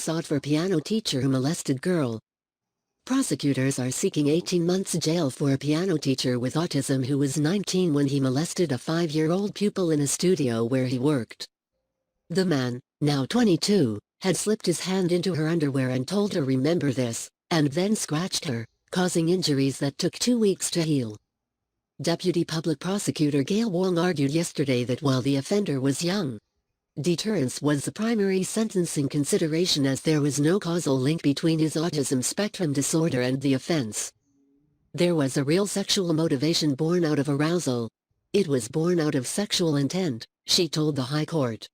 sought for piano teacher who molested girl. Prosecutors are seeking 18 months jail for a piano teacher with autism who was 19 when he molested a 5-year-old pupil in a studio where he worked. The man, now 22, had slipped his hand into her underwear and told her "remember this," and then scratched her, causing injuries that took 2 weeks to heal. Deputy Public Prosecutor Gail Wong argued yesterday that while the offender was young, deterrence was the primary sentencing consideration as there was no causal link between his autism spectrum disorder and the offense. There was a real sexual motivation born out of arousal. It was born out of sexual intent, she told the High Court.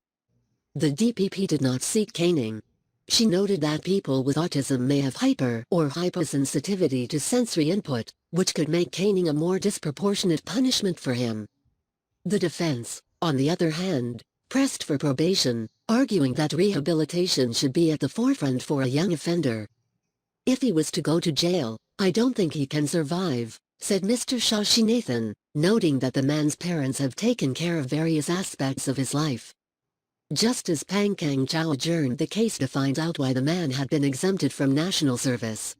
The DPP did not seek caning. She noted that people with autism may have hyper or hyposensitivity to sensory input, which could make caning a more disproportionate punishment for him. The defense, on the other hand, pressed for probation, arguing that rehabilitation should be at the forefront for a young offender. "If he was to go to jail, I don't think he can survive," said Mr. Shashinathan, noting that the man's parents have taken care of various aspects of his life. Justice Pang Kang Chow adjourned the case to find out why the man had been exempted from national service.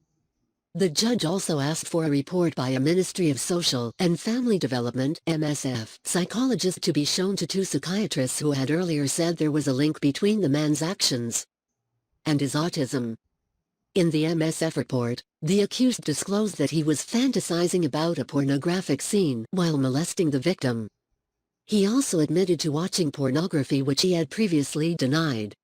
The judge also asked for a report by a Ministry of Social and Family Development (MSF) psychologist to be shown to 2 psychiatrists who had earlier said there was a link between the man's actions and his autism. In the MSF report, the accused disclosed that he was fantasizing about a pornographic scene while molesting the victim. He also admitted to watching pornography, which he had previously denied.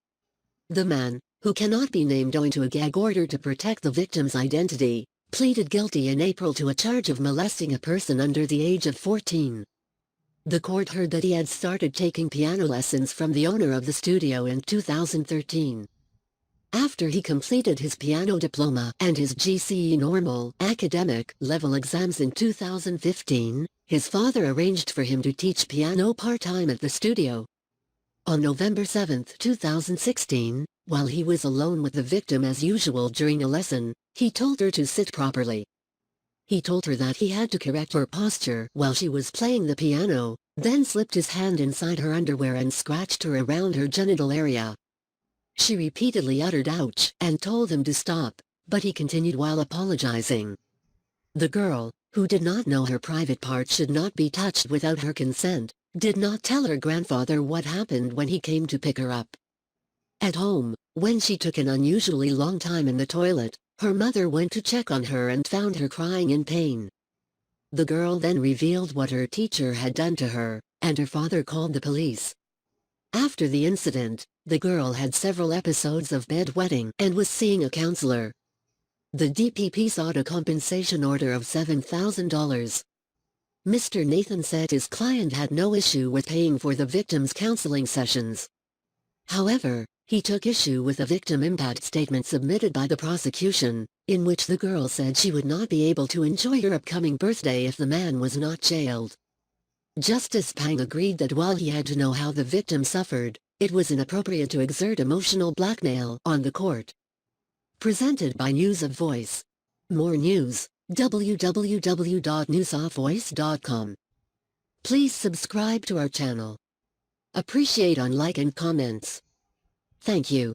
The man, who cannot be named owing to a gag order to protect the victim's identity, pleaded guilty in April to a charge of molesting a person under the age of 14. The court heard that he had started taking piano lessons from the owner of the studio in 2013. After he completed his piano diploma and his GCE normal academic level exams in 2015, his father arranged for him to teach piano part-time at the studio. On November 7, 2016, while he was alone with the victim as usual during a lesson, he told her to sit properly. He told her that he had to correct her posture while she was playing the piano, then slipped his hand inside her underwear and scratched her around her genital area. She repeatedly uttered "ouch" and told him to stop, but he continued while apologizing. The girl, who did not know her private part should not be touched without her consent, did not tell her grandfather what happened when he came to pick her up. At home, when she took an unusually long time in the toilet, her mother went to check on her and found her crying in pain. The girl then revealed what her teacher had done to her, and her father called the police. After the incident, the girl had several episodes of bedwetting and was seeing a counselor. The DPP sought a compensation order of $7,000. Mr. Nathan said his client had no issue with paying for the victim's counseling sessions. However, he took issue with a victim impact statement submitted by the prosecution, in which the girl said she would not be able to enjoy her upcoming birthday if the man was not jailed. Justice Pang agreed that while he had to know how the victim suffered, it was inappropriate to exert emotional blackmail on the court. Presented by News of Voice. More news, www.newsofvoice.com. Please subscribe to our channel. Appreciate on like and comments. Thank you.